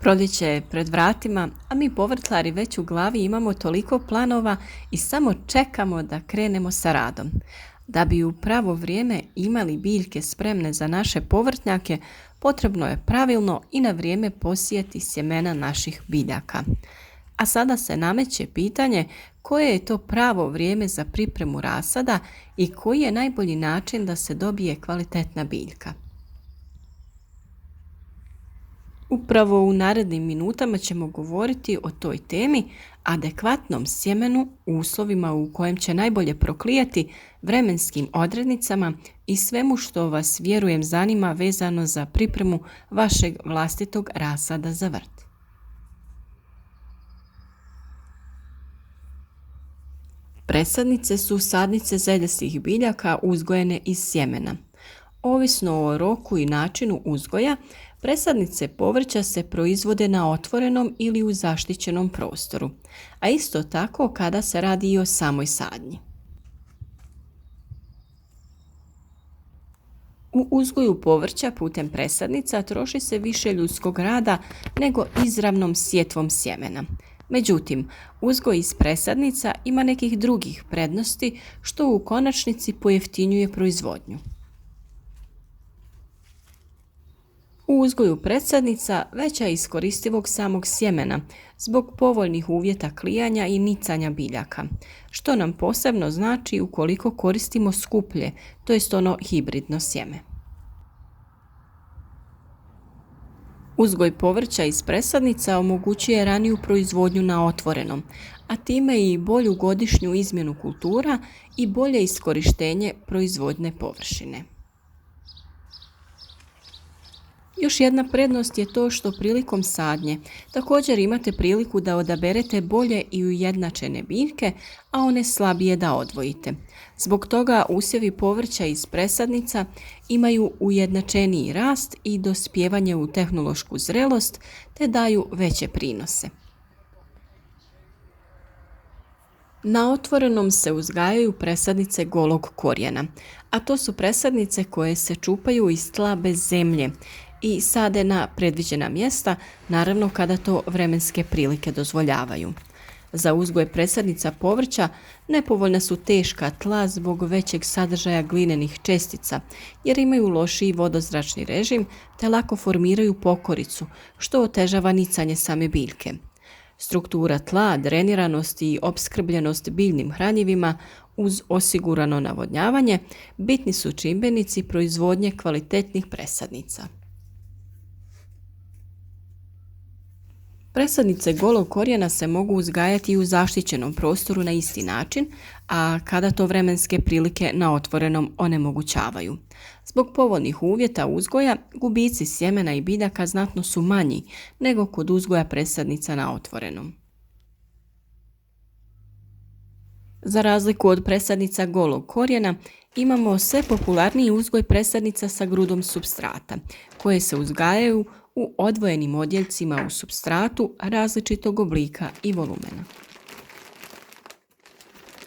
Proljeće je pred vratima, a mi povrtlari već u glavi imamo toliko planova i samo čekamo da krenemo sa radom. Da bi u pravo vrijeme imali biljke spremne za naše povrtnjake, potrebno je pravilno i na vrijeme posijati sjemena naših biljaka. A sada se nameće pitanje koje je to pravo vrijeme za pripremu rasada i koji je najbolji način da se dobije kvalitetna biljka. Upravo u narednim minutama ćemo govoriti o toj temi, adekvatnom sjemenu, uslovima u kojem će najbolje proklijati, vremenskim odrednicama i svemu što vas, vjerujem, zanima vezano za pripremu vašeg vlastitog rasada za vrt. Presadnice su sadnice zeljastih biljaka uzgojene iz sjemena. Ovisno o roku i načinu uzgoja, presadnice povrća se proizvode na otvorenom ili u zaštićenom prostoru, a isto tako kada se radi i o samoj sadnji. U uzgoju povrća putem presadnica troši se više ljudskog rada nego izravnom sjetvom sjemena. Međutim, uzgoj iz presadnica ima nekih drugih prednosti što u konačnici pojeftinjuje proizvodnju. U uzgoju presadnica veća je iskoristivog samog sjemena zbog povoljnih uvjeta klijanja i nicanja biljaka, što nam posebno znači ukoliko koristimo skuplje, to jest ono hibridno sjeme. Uzgoj povrća iz presadnica omogućuje raniju proizvodnju na otvorenom, a time i bolju godišnju izmjenu kultura i bolje iskorištenje proizvodne površine. Još jedna prednost je to što prilikom sadnje također imate priliku da odaberete bolje i ujednačene biljke, a one slabije da odvojite. Zbog toga usjevi povrća iz presadnica imaju ujednačeniji rast i dospijevanje u tehnološku zrelost te daju veće prinose. Na otvorenom se uzgajaju presadnice golog korijena, a to su presadnice koje se čupaju iz tla bez zemlje i sade na predviđena mjesta, naravno kada to vremenske prilike dozvoljavaju. Za uzgoj presadnica povrća nepovoljna su teška tla zbog većeg sadržaja glinenih čestica, jer imaju lošiji vodozračni režim te lako formiraju pokoricu, što otežava nicanje same biljke. Struktura tla, dreniranost i opskrbljenost biljnim hranjivima uz osigurano navodnjavanje bitni su čimbenici proizvodnje kvalitetnih presadnica. Presadnice golog korijena se mogu uzgajati i u zaštićenom prostoru na isti način, a kada to vremenske prilike na otvorenom onemogućavaju. Zbog povoljnih uvjeta uzgoja, gubici sjemena i biljaka znatno su manji nego kod uzgoja presadnica na otvorenom. Za razliku od presadnica golog korijena, imamo sve popularniji uzgoj presadnica sa grudom supstrata, koje se uzgajaju u odvojenim odjeljcima u supstratu različitog oblika i volumena.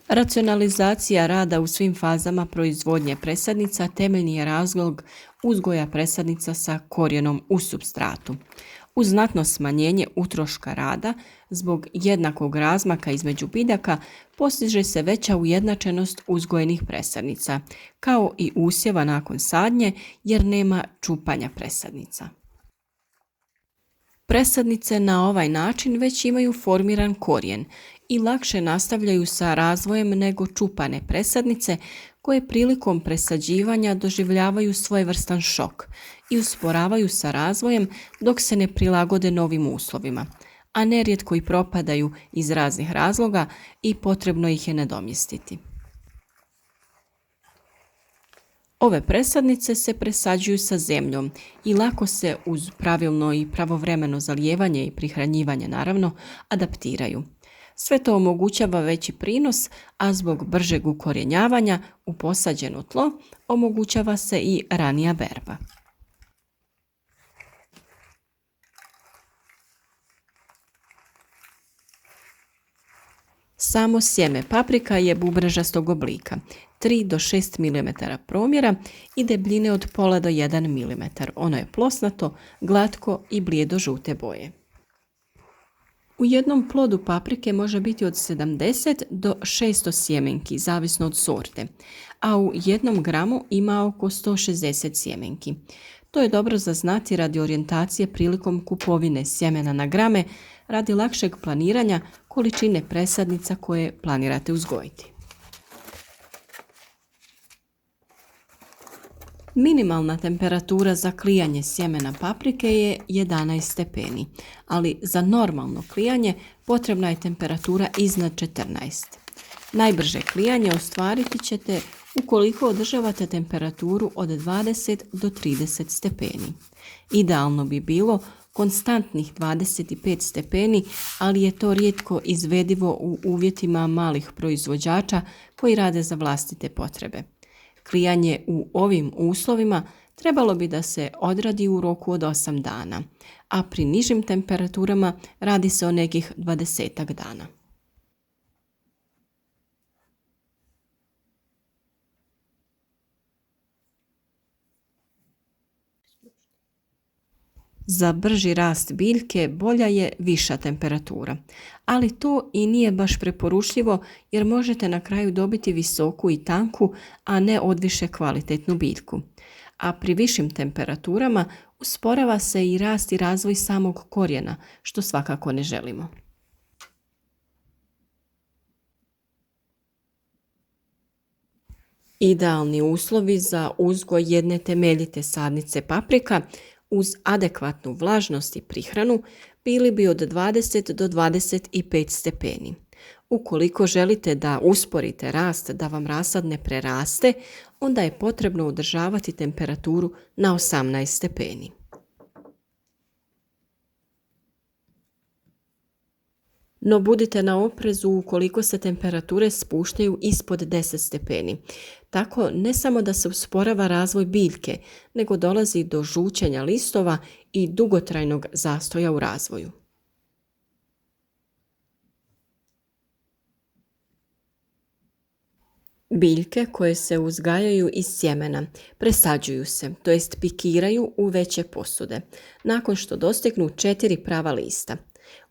Racionalizacija rada u svim fazama proizvodnje presadnica temeljni je razlog uzgoja presadnica sa korijenom u supstratu. Uz znatno smanjenje utroška rada zbog jednakog razmaka između biljaka postiže se veća ujednačenost uzgojenih presadnica, kao i usjeva nakon sadnje jer nema čupanja presadnica. Presadnice na ovaj način već imaju formiran korijen i lakše nastavljaju sa razvojem nego čupane presadnice koje prilikom presađivanja doživljavaju svojevrstan šok i usporavaju sa razvojem dok se ne prilagode novim uslovima, a nerijetko i propadaju iz raznih razloga i potrebno ih je nadomjestiti. Ove presadnice se presađuju sa zemljom i lako se uz pravilno i pravovremeno zalijevanje i prihranjivanje naravno adaptiraju. Sve to omogućava veći prinos, a zbog bržeg ukorijenjavanja u posađeno tlo omogućava se i ranija berba. Samo sjeme paprika je bubrežastog oblika, 3 do 6 mm promjera i debljine od pola do 1 mm. Ono je plosnato, glatko i blijedo žute boje. U jednom plodu paprike može biti od 70 do 600 sjemenki, zavisno od sorte, a u jednom gramu ima oko 160 sjemenki. To je dobro za znati radi orijentacije prilikom kupovine sjemena na grame, radi lakšeg planiranja količine presadnica koje planirate uzgojiti. Minimalna temperatura za klijanje sjemena paprike je 11 stepeni, ali za normalno klijanje potrebna je temperatura iznad 14. Najbrže klijanje ostvariti ćete ukoliko održavate temperaturu od 20 do 30 stepeni. Idealno bi bilo konstantnih 25 stepeni, ali je to rijetko izvedivo u uvjetima malih proizvođača koji rade za vlastite potrebe. Klijanje u ovim uslovima trebalo bi da se odradi u roku od 8 dana, a pri nižim temperaturama radi se o nekih 20 dana. Za brži rast biljke bolja je viša temperatura, ali to i nije baš preporučljivo jer možete na kraju dobiti visoku i tanku, a ne odviše kvalitetnu biljku. A pri višim temperaturama usporava se i rast i razvoj samog korijena, što svakako ne želimo. Idealni uslovi za uzgoj jedne temeljite sadnice paprika uz adekvatnu vlažnost i prihranu bili bi od 20 do 25 stepeni. Ukoliko želite da usporite rast da vam rasad ne preraste, onda je potrebno održavati temperaturu na 18 stepeni. No budite na oprezu ukoliko se temperature spuštaju ispod 10 stepeni. Tako ne samo da se usporava razvoj biljke, nego dolazi do žućenja listova i dugotrajnog zastoja u razvoju. Biljke koje se uzgajaju iz sjemena presađuju se, to jest pikiraju u veće posude, nakon što dostignu 4 prava lista.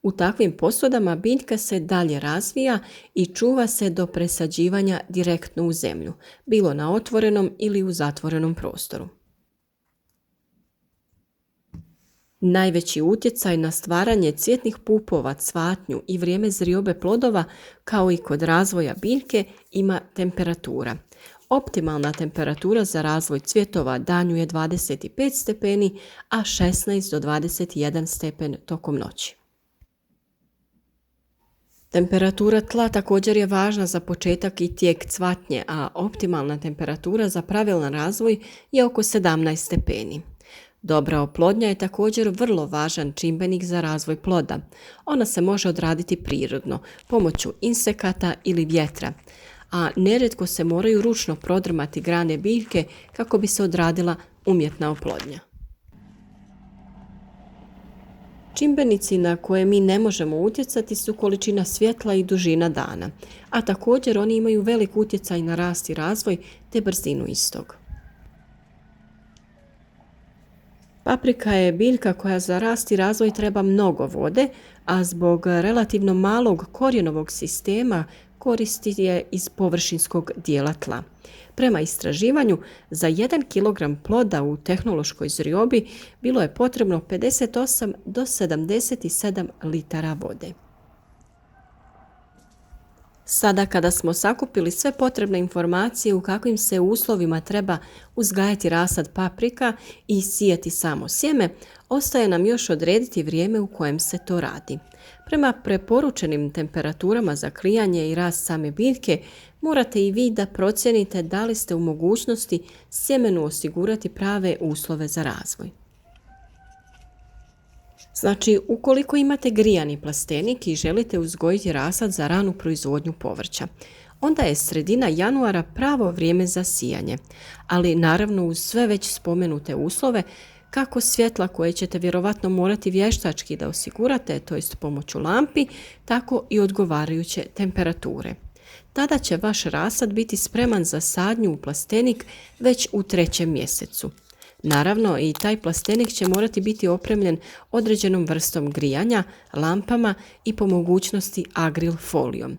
U takvim posudama biljka se dalje razvija i čuva se do presađivanja direktno u zemlju, bilo na otvorenom ili u zatvorenom prostoru. Najveći utjecaj na stvaranje cvjetnih pupova, cvatnju i vrijeme zriobe plodova, kao i kod razvoja biljke, ima temperatura. Optimalna temperatura za razvoj cvjetova danju je 25 stepeni, a 16 do 21 stepen tokom noći. Temperatura tla također je važna za početak i tijek cvatnje, a optimalna temperatura za pravilan razvoj je oko 17 stepeni. Dobra oplodnja je također vrlo važan čimbenik za razvoj ploda. Ona se može odraditi prirodno, pomoću insekata ili vjetra, a nerijetko se moraju ručno prodrmati grane biljke kako bi se odradila umjetna oplodnja. Čimbenici na koje mi ne možemo utjecati su količina svjetla i dužina dana, a također oni imaju velik utjecaj na rast i razvoj te brzinu istog. Paprika je biljka koja za rast i razvoj treba mnogo vode, a zbog relativno malog korijenovog sistema koristi je iz površinskog dijela tla. Prema istraživanju, za 1 kg ploda u tehnološkoj zriobi bilo je potrebno 58 do 77 litara vode. Sada kada smo sakupili sve potrebne informacije u kakvim se uslovima treba uzgajati rasad paprika i sijati samo sjeme, ostaje nam još odrediti vrijeme u kojem se to radi. Prema preporučenim temperaturama za klijanje i rast same biljke, morate i vi da procijenite da li ste u mogućnosti sjemenu osigurati prave uslove za razvoj. Znači, ukoliko imate grijani plastenik i želite uzgojiti rasad za ranu proizvodnju povrća, onda je sredina januara pravo vrijeme za sijanje, ali naravno uz sve već spomenute uslove, kako svjetla koje ćete vjerovatno morati vještački da osigurate, to jest pomoću lampi, tako i odgovarajuće temperature. Tada će vaš rasad biti spreman za sadnju u plastenik već u 3. mjesecu. Naravno, i taj plastenik će morati biti opremljen određenom vrstom grijanja, lampama i po mogućnosti agril folijom.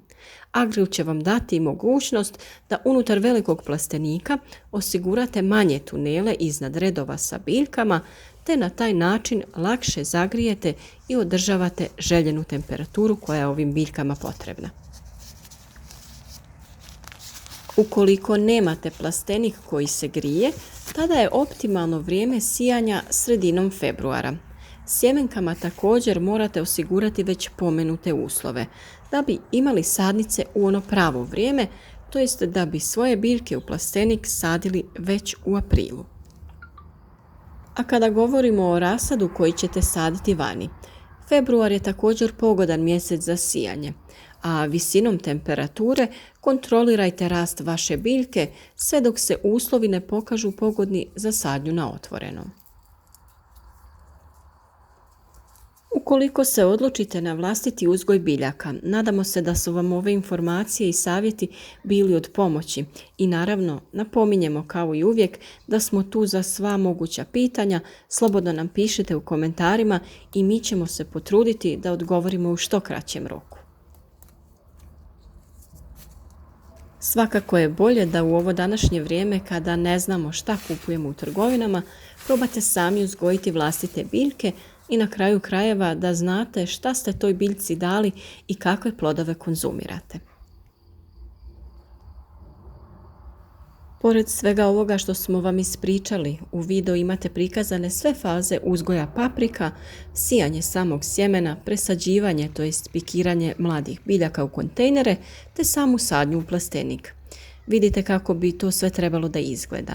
Agril će vam dati mogućnost da unutar velikog plastenika osigurate manje tunele iznad redova sa biljkama, te na taj način lakše zagrijete i održavate željenu temperaturu koja je ovim biljkama potrebna. Ukoliko nemate plastenik koji se grije, tada je optimalno vrijeme sijanja sredinom februara. Sjemenkama također morate osigurati već pomenute uslove, da bi imali sadnice u ono pravo vrijeme, to jest da bi svoje biljke u plastenik sadili već u aprilu. A kada govorimo o rasadu koji ćete saditi vani, februar je također pogodan mjesec za sijanje, a visinom temperature kontrolirajte rast vaše biljke sve dok se uslovi ne pokažu pogodni za sadnju na otvorenom. Ukoliko se odlučite na vlastiti uzgoj biljaka, nadamo se da su vam ove informacije i savjeti bili od pomoći i naravno napominjemo kao i uvijek da smo tu za sva moguća pitanja, slobodno nam pišite u komentarima i mi ćemo se potruditi da odgovorimo u što kraćem roku. Svakako je bolje da u ovo današnje vrijeme kada ne znamo šta kupujemo u trgovinama, probate sami uzgojiti vlastite biljke i na kraju krajeva da znate šta ste toj biljci dali i kakve plodove konzumirate. Pored svega ovoga što smo vam ispričali, u videu imate prikazane sve faze uzgoja paprika, sijanje samog sjemena, presađivanje, to jest pikiranje mladih biljaka u kontejnere, te samu sadnju u plastenik. Vidite kako bi to sve trebalo da izgleda.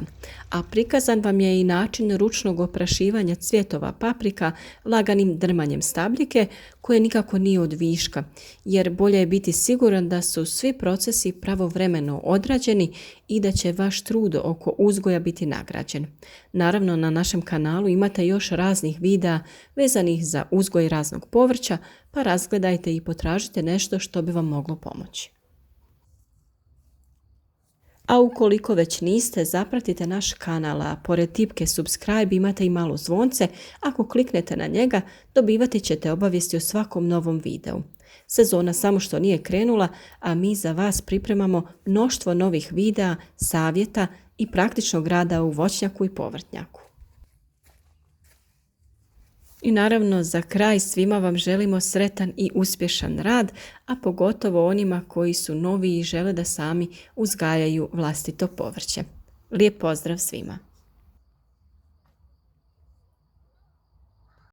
A prikazan vam je i način ručnog oprašivanja cvjetova paprika laganim drmanjem stabljike koje nikako nije od viška, jer bolje je biti siguran da su svi procesi pravovremeno odrađeni i da će vaš trud oko uzgoja biti nagrađen. Naravno, na našem kanalu imate još raznih videa vezanih za uzgoj raznog povrća, pa razgledajte i potražite nešto što bi vam moglo pomoći. A ukoliko već niste, zapratite naš kanal, a pored tipke subscribe imate i malo zvonce. Ako kliknete na njega, dobivati ćete obavijesti o svakom novom videu. Sezona samo što nije krenula, a mi za vas pripremamo mnoštvo novih videa, savjeta i praktičnog rada u voćnjaku i povrtnjaku. I naravno za kraj svima vam želimo sretan i uspješan rad, a pogotovo onima koji su novi i žele da sami uzgajaju vlastito povrće. Lijep pozdrav svima!